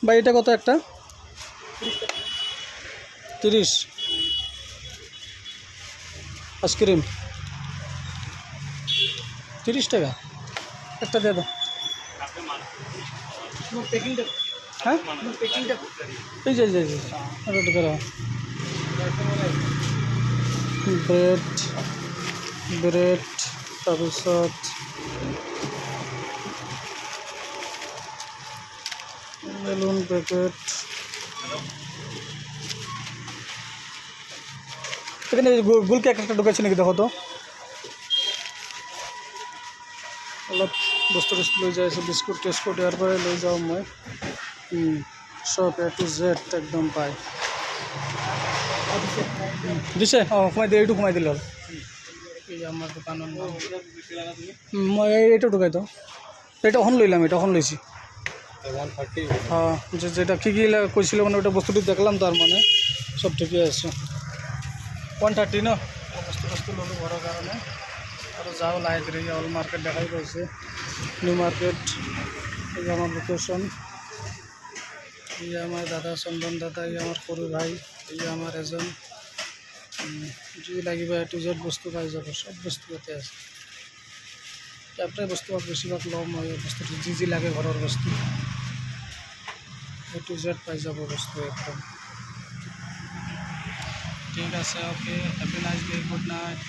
ভাই এটা কত একটা? 30। আইসক্রিম 30 টাকা একটা দিয়ে দাও। হ্যাঁ এই যে ব্রেড ব্রেড তাৰপিছত বেলুন প্যাকেট। এখানে গোল কেক একটা ঢুকাইছে নাকি দেখো তো। অলপ বস্তু লৈ যাই আছোঁ, বিস্কুট টিস্কুট ইয়াৰ পৰাই লৈ যাওঁ মই। চব A to Z একদম পায়। দিছে সোমাই দিয়ে, এইটো সোমাই দিলে হ'ল। এই আমার দোকানের নাম মই এইটা ঢুকাই দাও। এটা এখন লইলাম, এটা এখন লইছি। হ্যাঁ যেটা কী কী কইছিল মানে ওটা বস্তুটি দেখলাম, তার মানে সব ঠিকই আছে। 130 ন বস্তু ললোঁ ঘৰৰ কাৰণে। আৰু যাওঁ লাহে ধীৰে। অল মার্কেট দেখাই পাইছে, নিউ মার্কেট। এই আমার লোকেশন। এই আমার দাদা চন্দন দাদা, এই আমার সৰু ভাই, এই আমার এজন। যি লাগিব A to Z বস্তু পাই যাব, সব বস্তু ইয়াতে আছে। ইয়াৰ পৰাই বস্তু বেছিভাগ লওঁ মই। বস্তুটো যি লাগে ঘৰৰ বস্তু A to Z পাই যাব বস্তু একদম। ঠিক আছে, okay, happy nice day, good night.